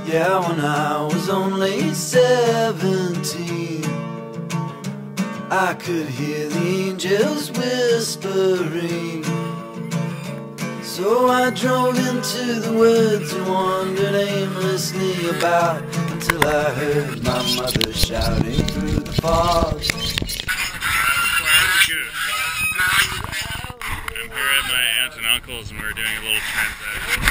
Yeah, when I was only 17, I could hear the angels whispering. So I drove into the woods and wandered aimlessly about until I heard my mother shouting through the fog. I'm here at my aunt and uncle's and we're doing a little transaction.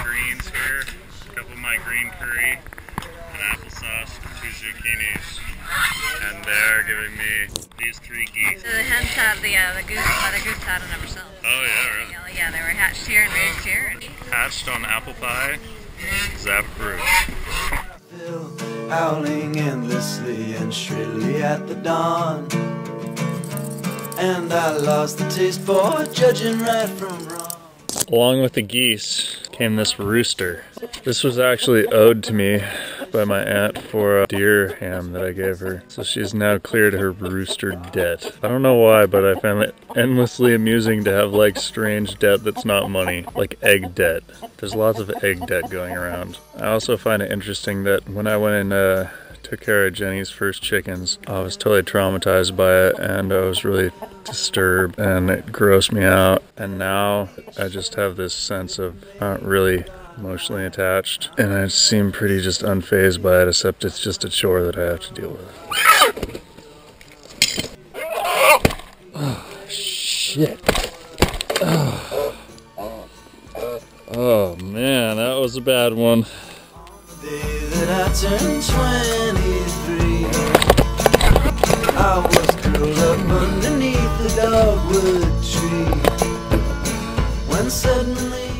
Greens here, a couple of my green curry, an applesauce, 2 zucchinis, and they're giving me these 3 geese. So the hens have the goose had on them themselves. Oh yeah, really? Yeah, they were hatched here and raised here. Hatched on apple pie, ZAP proof. Howling endlessly and shrilly at the dawn, and I lost the taste for judging right from wrong. Along with the geese came this rooster. This was actually owed to me by my aunt for a deer ham that I gave her. So she's now cleared her rooster debt. I don't know why, but I find it endlessly amusing to have like strange debt that's not money, like egg debt. There's lots of egg debt going around. I also find it interesting that when I went and took care of Jenny's first chickens, I was totally traumatized by it and I was really disturbed and it grossed me out. And now I just have this sense of not really emotionally attached and I seem pretty just unfazed by it, except it's just a chore that I have to deal with. Oh, shit. Oh man, that was a bad one. The day that I turned 23, I was curled up underneath the dogwood tree, when suddenly...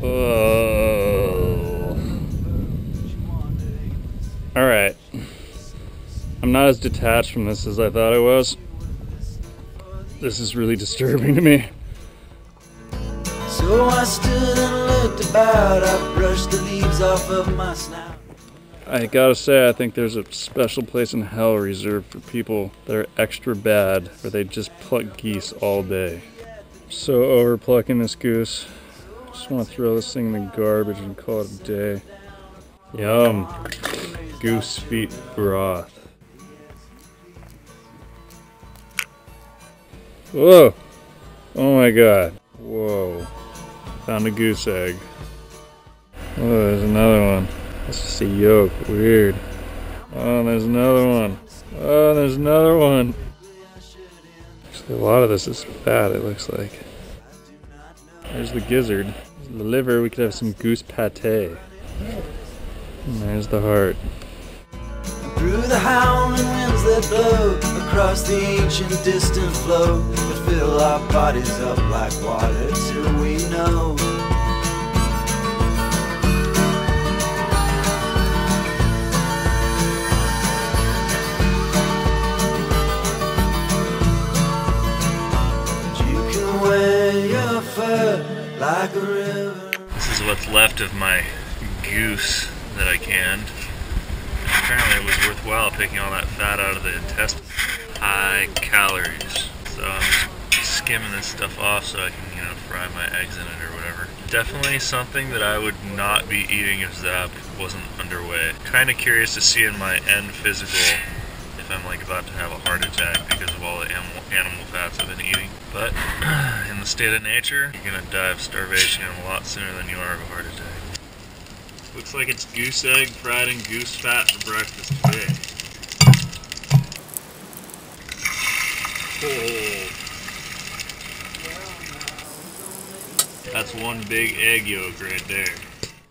Oh. Alright. I'm not as detached from this as I thought I was. This is really disturbing to me. So I stood and looked about, I brushed the leaves off of my snout. I gotta say, I think there's a special place in hell reserved for people that are extra bad, where they just pluck geese all day. So over plucking this goose. Just want to throw this thing in the garbage and call it a day. Yum. Goose feet broth. Whoa. Oh my god. Whoa. Found a goose egg. Oh, there's another one. That's just a yolk. Weird. Oh, there's another one. Oh, there's another one. Actually, a lot of this is fat, it looks like. There's the gizzard. There's the liver. We could have some goose pate. And there's the heart. Through the howling winds that blow across the ancient distant flow that fill our bodies up like water till we know. You can wear your fur like a river. This is what's left of my goose that I canned. Apparently it was worthwhile picking all that fat out of the intestines. High calories. So I'm just skimming this stuff off so I can, fry my eggs in it or whatever. Definitely something that I would not be eating if ZAP wasn't underway. Kind of curious to see in my end physical if I'm like about to have a heart attack because of all the animal fats I've been eating. But in the state of nature, you're gonna die of starvation a lot sooner than you are of a heart attack. Looks like it's goose egg fried in goose fat for breakfast today. Oh. That's one big egg yolk right there.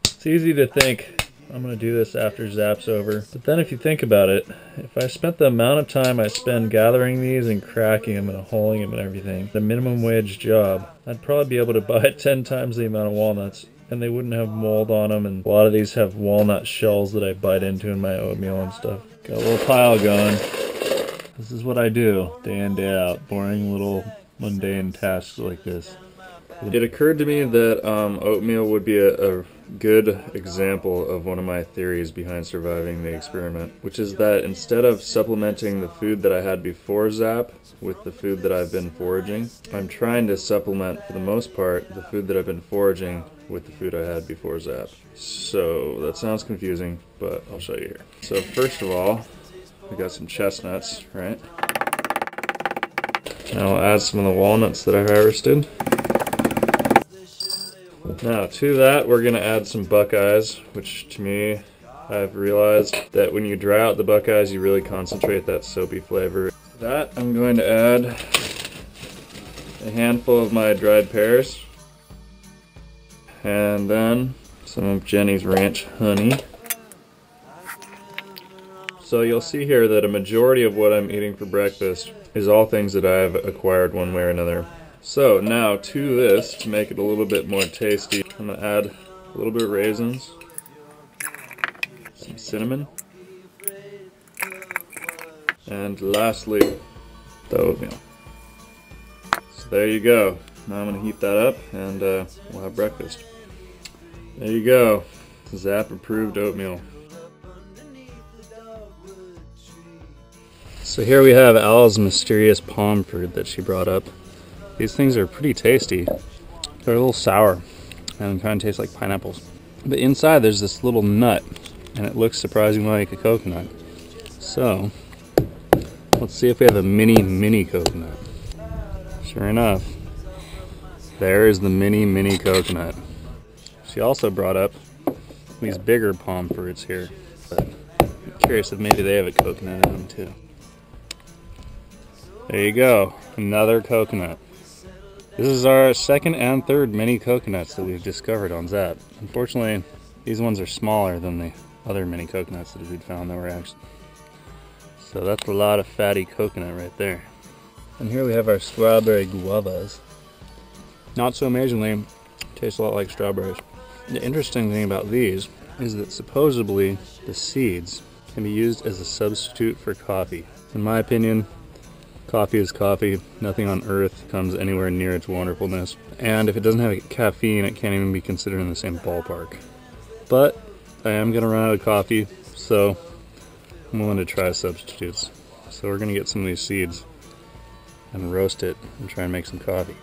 It's easy to think I'm gonna do this after ZAP's over, but then if you think about it, if I spent the amount of time I spend gathering these and cracking them and holing them and everything, the minimum wage job, I'd probably be able to buy 10 times the amount of walnuts. And they wouldn't have mold on them, and a lot of these have walnut shells that I bite into in my oatmeal and stuff. Got a little pile going. This is what I do day in, day out. Boring little mundane tasks like this. It occurred to me that oatmeal would be a good example of one of my theories behind surviving the experiment, which is that instead of supplementing the food that I had before ZAP with the food that I've been foraging, I'm trying to supplement, for the most part, the food that I've been foraging with the food I had before ZAP. So that sounds confusing, but I'll show you here. So first of all, we got some chestnuts, right? Now I'll add some of the walnuts that I harvested. Now to that we're going to add some buckeyes, which to me, I've realized that when you dry out the buckeyes you really concentrate that soapy flavor. To that I'm going to add a handful of my dried pears, and then some of Jenny's ranch honey. So you'll see here that a majority of what I'm eating for breakfast is all things that I've acquired one way or another. So now to this, to make it a little bit more tasty, I'm going to add a little bit of raisins, some cinnamon, and lastly, the oatmeal. So there you go. Now I'm going to heat that up and we'll have breakfast. There you go. ZAP approved oatmeal. So here we have Al's mysterious palm fruit that she brought up. These things are pretty tasty. They're a little sour and kind of taste like pineapples. But inside there's this little nut, and it looks surprisingly like a coconut. So let's see if we have a mini coconut. Sure enough, there is the mini coconut. She also brought up these bigger palm fruits here, but I'm curious if maybe they have a coconut in them too. There you go, another coconut. This is our second and third mini coconuts that we've discovered on ZAP. Unfortunately, these ones are smaller than the other mini coconuts that we'd found that were actually. So that's a lot of fatty coconut right there. And here we have our strawberry guavas. Not so amazingly, tastes a lot like strawberries. The interesting thing about these is that supposedly the seeds can be used as a substitute for coffee. In my opinion, coffee is coffee. Nothing on earth comes anywhere near its wonderfulness. And if it doesn't have caffeine, it can't even be considered in the same ballpark. But I am going to run out of coffee, so I'm willing to try substitutes. So we're going to get some of these seeds and roast it and try and make some coffee.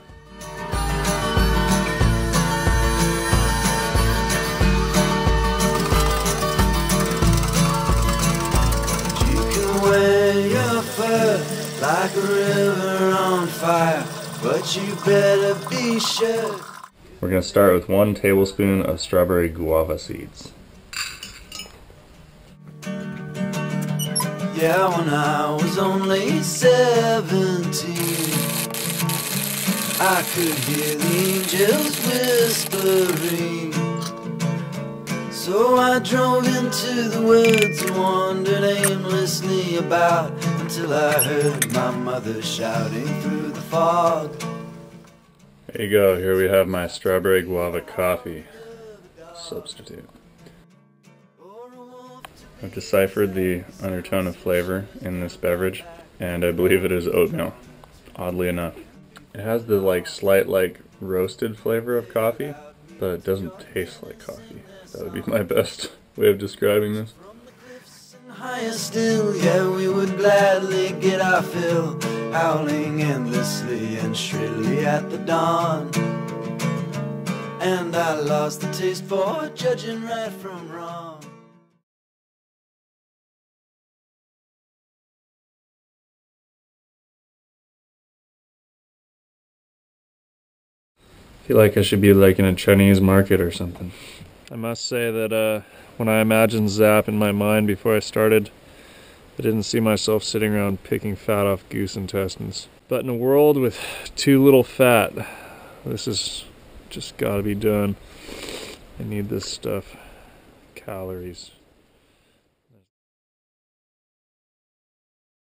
Like a river on fire, but you better be sure. We're going to start with 1 tablespoon of strawberry guava seeds. Yeah, when I was only 17, I could hear the angels whispering. So I drove into the woods and wandered aimlessly about until I heard my mother shouting through the fog. There you go, here we have my strawberry guava coffee substitute. I've deciphered the undertone of flavor in this beverage, and I believe it is oatmeal, oddly enough. It has the slight roasted flavor of coffee, but it doesn't taste like coffee. That would be my best way of describing this. Higher still, yeah, we would gladly get our fill, howling endlessly and shrilly at the dawn. And I lost the taste for judging right from wrong. I feel like I should be in a Chinese market or something. I must say that when I imagined ZAP in my mind before I started, I didn't see myself sitting around picking fat off goose intestines. But in a world with too little fat, this is just gotta be done. I need this stuff. Calories.